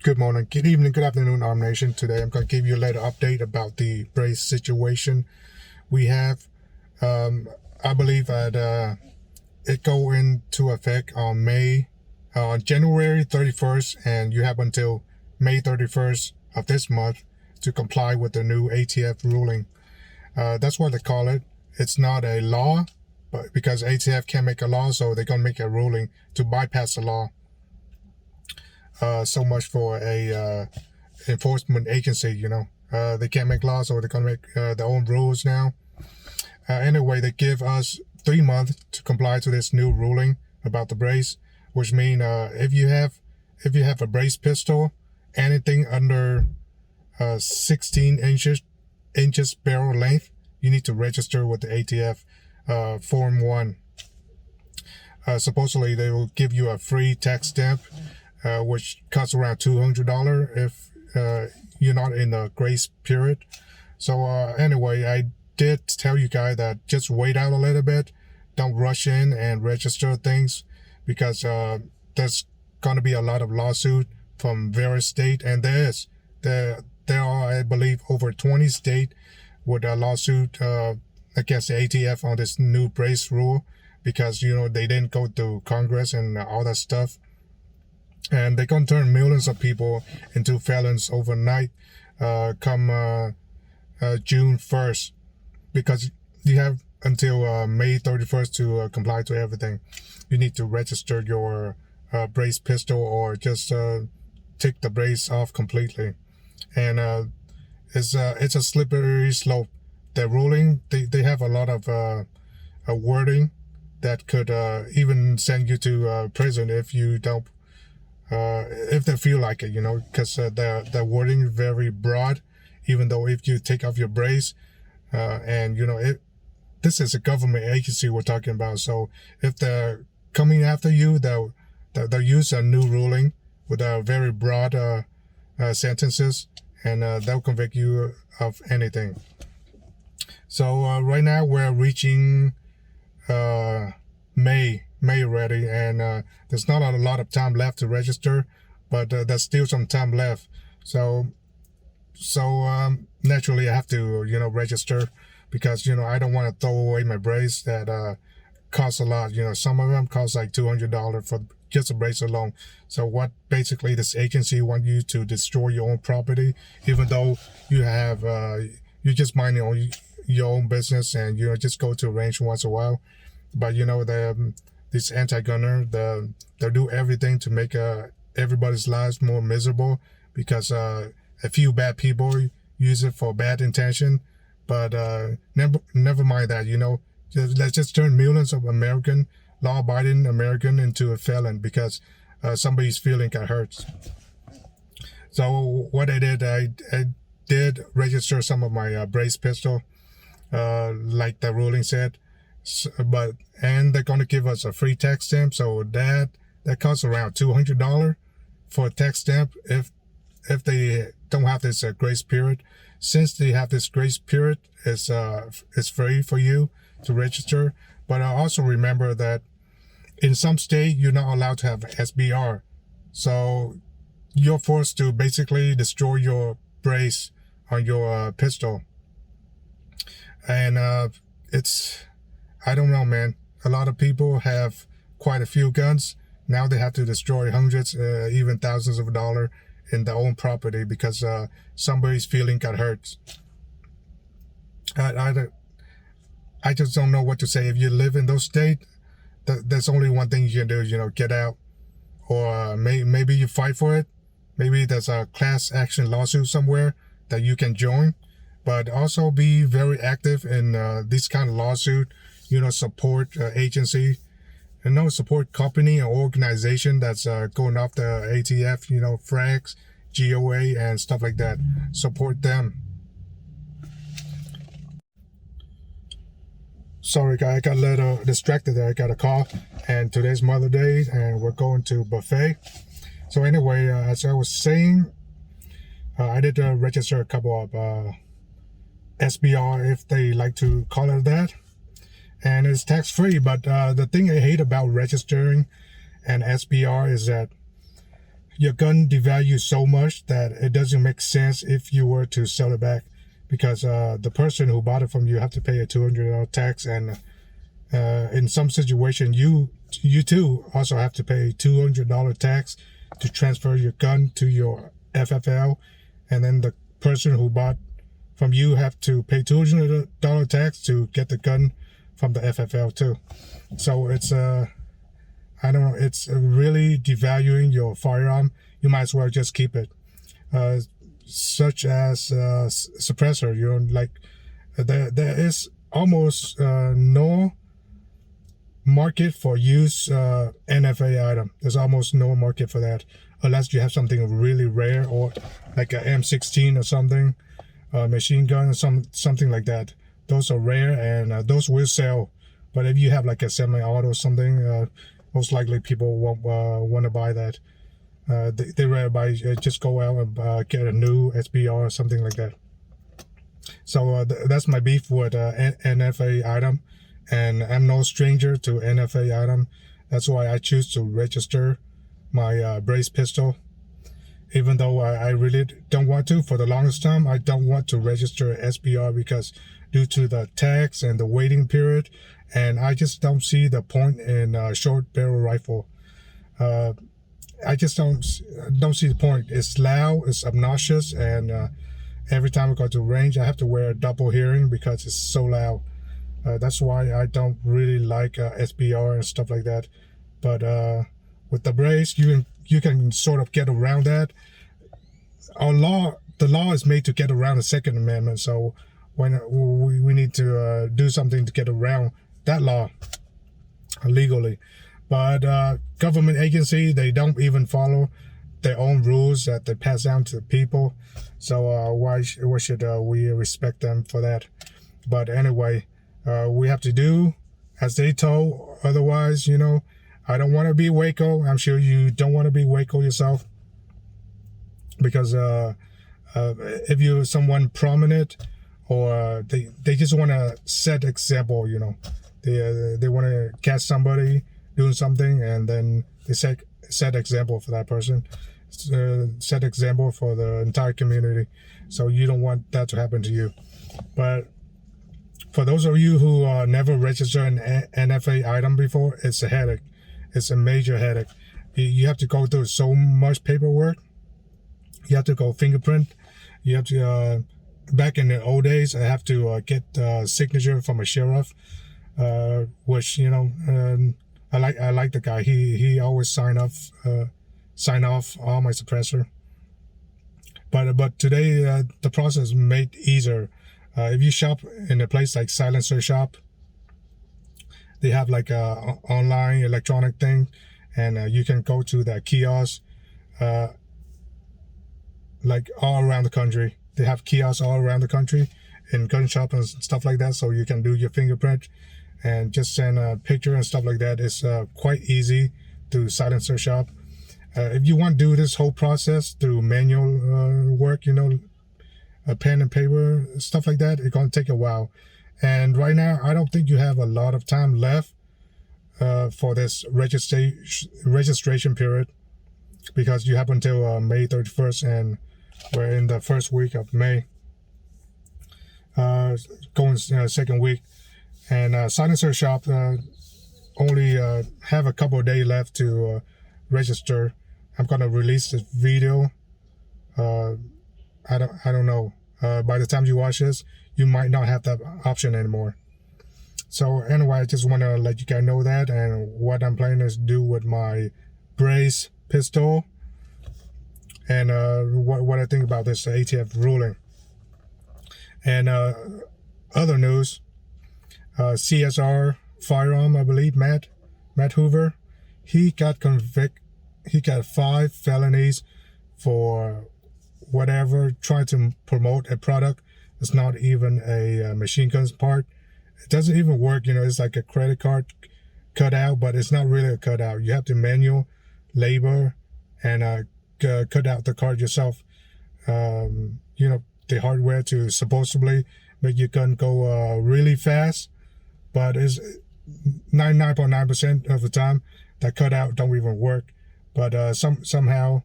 Good morning, good evening, good afternoon, Arm Nation. Today I'm going to give you a little update about the brace situation we have. I believe that it go into effect on January 31st, and you have until May 31st of this month to comply with the new ATF ruling. That's what they call it. It's not a law, but because ATF can't make a law, so they're going to make a ruling to bypass the law. So much for a enforcement agency, they can't make laws, so they're gonna make their own rules now. Anyway, they give us 3 months to comply to this new ruling about the brace, which means if you have a brace pistol, anything under 16 inches barrel length, you need to register with the ATF Form 1. Supposedly they will give you a free tax stamp, which costs around $200 if you're not in the grace period. So anyway, I did tell you guys that just wait out a little bit. Don't rush in and register things, because there's going to be a lot of lawsuit from various states, and there are, I believe, over 20 states with a lawsuit against the ATF on this new brace rule, because they didn't go to Congress and all that stuff. And they're going to turn millions of people into felons overnight come June 1st, because you have until May 31st to comply to everything. You need to register your brace pistol, or just take the brace off completely. And it's a slippery slope. The ruling, they have a lot of wording that could even send you to prison if you don't. If they feel like it, because the wording is very broad. Even though if you take off your brace, and this is a government agency we're talking about, so if they're coming after you, they'll use a new ruling with a very broad sentences, and they'll convict you of anything. So right now we're reaching May already, and there's not a lot of time left to register, but there's still some time left. So naturally I have to register, because I don't want to throw away my brace that costs a lot. Some of them cost like $200 for just a brace alone. So what basically this agency want you to destroy your own property, even though you have you just mind your own business, and just go to a range once in a while. But this anti-gunner, they'll do everything to make everybody's lives more miserable, because a few bad people use it for bad intention. But never mind that. Let's just turn millions of law-abiding American into a felon because somebody's feeling got hurt. So what I did register some of my brace pistol, like the ruling said. And they're going to give us a free tax stamp, so that costs around $200 for a tax stamp if they don't have this grace period. Since they have this grace period, it's free for you to register. But I also remember that in some state you're not allowed to have SBR, so you're forced to basically destroy your brace on your pistol. And I don't know, man. A lot of people have quite a few guns. Now they have to destroy hundreds, even thousands of dollars in their own property because somebody's feeling got hurt. I just don't know what to say. If you live in those states, there's only one thing you can do, get out. Or maybe you fight for it. Maybe there's a class action lawsuit somewhere that you can join. But also be very active in this kind of lawsuit. Support agency, support company or organization that's going after ATF, frags, GOA, and stuff like that. Support them. Sorry, guys, I got a little distracted there. I got a call, and today's Mother's Day, and we're going to buffet. So anyway, as I was saying, I did register a couple of SBR, if they like to call it that. And it's tax-free, but the thing I hate about registering an SBR is that your gun devalues so much that it doesn't make sense if you were to sell it back, because the person who bought it from you have to pay a $200 tax, and in some situation you too also have to pay $200 tax to transfer your gun to your FFL, and then the person who bought from you have to pay $200 tax to get the gun from the FFL too. So it's I don't know, it's really devaluing your firearm. You might as well just keep it. Such as suppressor, you know, like there is almost no market for used NFA item. There's almost no market for that unless you have something really rare, or like a M16 or something, machine gun or something like that. Those are rare, and those will sell. But if you have like a semi-auto or something, most likely people won't want to buy that. They rather buy, just go out and get a new SBR or something like that. So that's my beef with NFA item, and I'm no stranger to NFA item. That's why I choose to register my brace pistol, even though I really don't want to. For the longest time, I don't want to register SBR because due to the tax and the waiting period, and I just don't see the point in a short barrel rifle. I just don't see the point. It's loud, it's obnoxious, and every time I go to range, I have to wear a double hearing because it's so loud. That's why I don't really like SBR and stuff like that. But with the brace, you can sort of get around that. The law is made to get around the Second Amendment, so when we need to do something to get around that law legally. But government agency, they don't even follow their own rules that they pass down to the people. So why should we respect them for that? But anyway, we have to do as they told. Otherwise, you know, I don't want to be Waco. I'm sure you don't want to be Waco yourself, because if you're someone prominent, or they just want to set example, you know, they want to catch somebody doing something, and then they set example for that person, set example for the entire community. So you don't want that to happen to you. But for those of you who never registered an NFA item before, it's a headache. It's a major headache. You have to go through so much paperwork. You have to go fingerprint. You have to back in the old days, I have to get signature from a sheriff, which, you know, I like the guy. He always sign off all my suppressor. But today the process is made easier. If you shop in a place like Silencer Shop, they have like a online electronic thing, and you can go to that kiosk like all around the country. They have kiosks all around the country in gun shops and stuff like that, so you can do your fingerprint and just send a picture and stuff like that. It's quite easy to Silencer Shop. If you want to do this whole process through manual work, you know, a pen and paper, stuff like that, it's going to take a while. And right now, I don't think you have a lot of time left for this registration period, because you have until May 31st, and we're in the first week of May, going second week. And Silencer Shop only have a couple of days left to register. I'm gonna release this video. I don't know. By the time you watch this, you might not have that option anymore. So anyway, I just want to let you guys know that, and what I'm planning to do with my brace pistol, and what I think about this ATF ruling. And other news, CSR firearm, I believe, Matt Hoover, he got 5 felonies for whatever, trying to promote a product that's not even a machine gun part. It doesn't even work, you know. It's like a credit card cutout, but it's not really a cutout. You have to manual labor and cut out the card yourself. You know, the hardware to supposedly make your gun go really fast, but it's 99.9% of the time that cutout don't even work. But somehow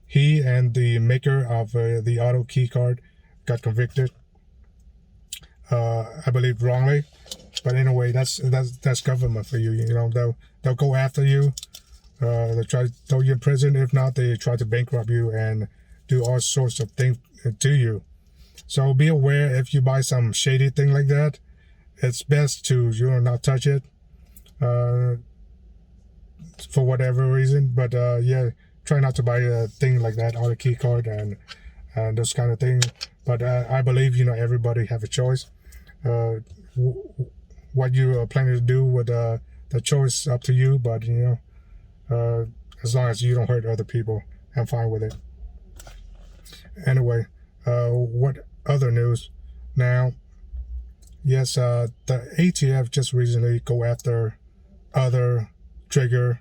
he and the maker of the auto key card got convicted. I believe wrongly, but anyway, that's government for you. You know, they'll go after you. They try to throw you in prison. If not, they try to bankrupt you and do all sorts of things to you. So be aware if you buy some shady thing like that. It's best to not touch it for whatever reason. But yeah, try not to buy a thing like that, auto key card and those kind of things. But I believe everybody have a choice. What you are planning to do with the choice up to you. But as long as you don't hurt other people, I'm fine with it. Anyway, what other news? Now, yes, the ATF just recently go after other trigger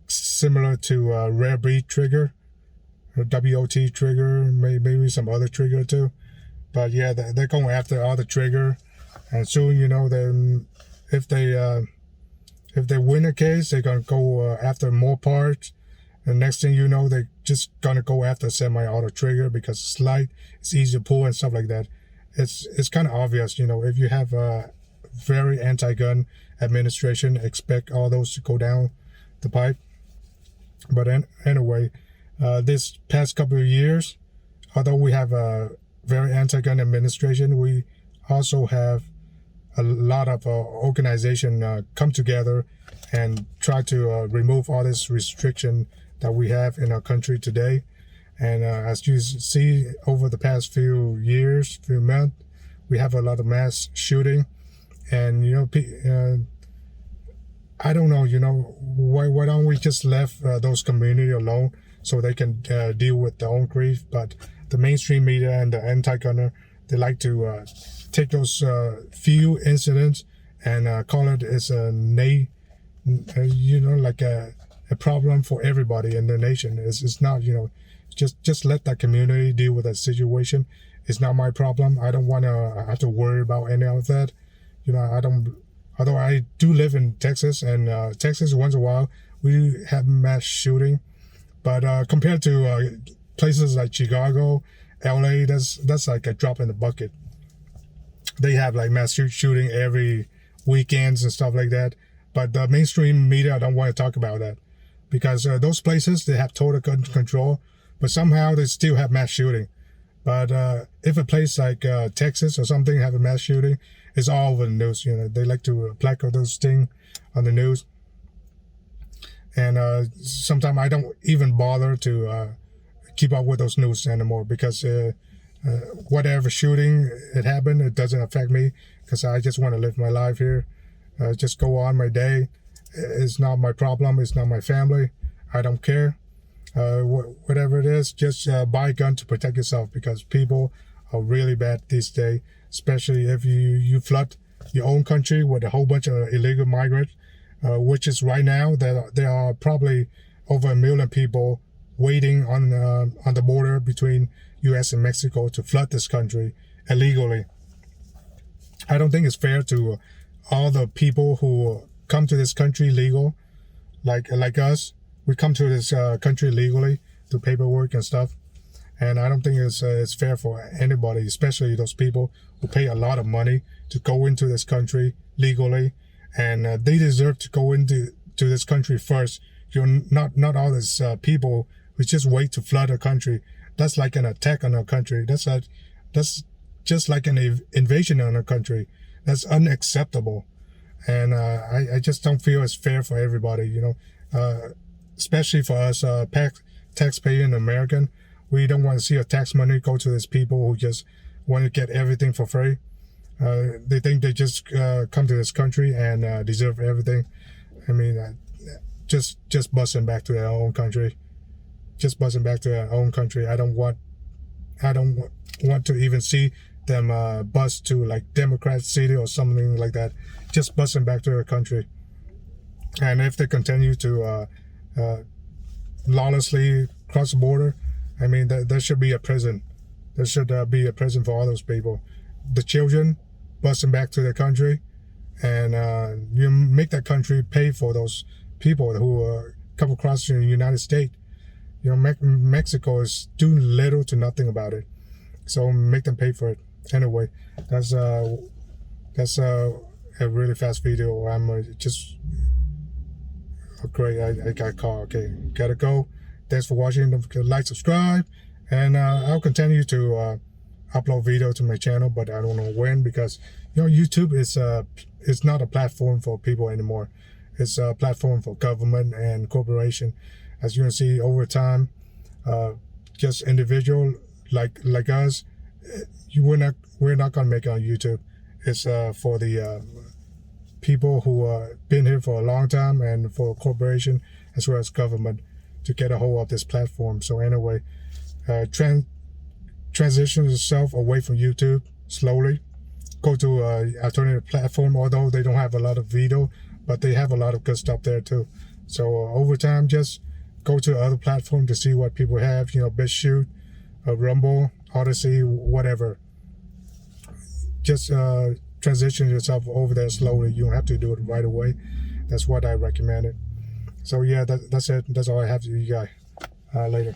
similar to rare breed trigger, WOT trigger, maybe some other trigger too. But yeah, they're going after other trigger, and soon then if they win a case, they're gonna go after more parts. And next thing you know, they're just gonna go after semi-auto trigger because it's light, it's easy to pull and stuff like that. It's kind of obvious, if you have a very anti-gun administration, expect all those to go down the pipe. But anyway, this past couple of years, although we have a very anti-gun administration, we also have a lot of organization come together and try to remove all this restriction that we have in our country today. And as you see over the past few months, we have a lot of mass shooting. And I don't know, why don't we just leave those community alone so they can deal with their own grief? But the mainstream media and the anti-gunner, they like to take those few incidents and call it as like a problem for everybody in the nation. It's not, just let that community deal with that situation. It's not my problem. I don't want to have to worry about any of that. Although I do live in Texas, and Texas once in a while we have mass shooting, but compared to places like Chicago, LA, that's like a drop in the bucket. They have like mass shooting every weekends and stuff like that. But the mainstream media don't want to talk about that because those places, they have total gun control, but somehow they still have mass shooting. But if a place like Texas or something have a mass shooting, it's all over the news. They like to placard those things on the news. And sometimes I don't even bother to keep up with those news anymore because whatever shooting it happened, it doesn't affect me because I just want to live my life here. Just go on my day. It's not my problem. It's not my family. I don't care. Whatever it is, just buy a gun to protect yourself because people are really bad these days, especially if you flood your own country with a whole bunch of illegal migrants, which is right now there are probably over 1 million people waiting on the border between U.S. and Mexico to flood this country illegally. I don't think it's fair to all the people who come to this country legal, like us. We come to this country legally through paperwork and stuff, and I don't think it's fair for anybody, especially those people who pay a lot of money to go into this country legally, and they deserve to go into this country first. Not all these people who just wait to flood a country. That's like an attack on our country. That's just like an invasion on our country. That's unacceptable, and I just don't feel it's fair for everybody. Especially for us taxpaying American, we don't want to see our tax money go to these people who just want to get everything for free. They think they just come to this country and deserve everything. I mean, just busing back to their own country. Just buzzing back to their own country. I don't want to even see them bus to like Democrat City or something like that. Just buzzing back to their country. And if they continue to lawlessly cross the border, I mean, there should be a prison. There should be a prison for all those people. The children busing back to their country, and you make that country pay for those people who come across the United States. You know, Mexico is doing little to nothing about it, so make them pay for it. Anyway, that's a really fast video. I'm just great. I got caught. Okay, gotta go. Thanks for watching. Don't forget to like, subscribe, and I'll continue to upload video to my channel, but I don't know when, because YouTube is not a platform for people anymore. It's a platform for government and corporation. As you can see, over time, just individual like us, we're not gonna make it on YouTube. It's for the people who been here for a long time, and for corporation as well as government to get a hold of this platform. So anyway, transition yourself away from YouTube slowly. Go to alternative platform, although they don't have a lot of video, but they have a lot of good stuff there too. So over time, just go to other platform to see what people have. BitChute, Rumble, Odyssey, whatever. Just transition yourself over there slowly. You don't have to do it right away. That's what I recommend it. So yeah, that's it. That's all I have to you guys. Later.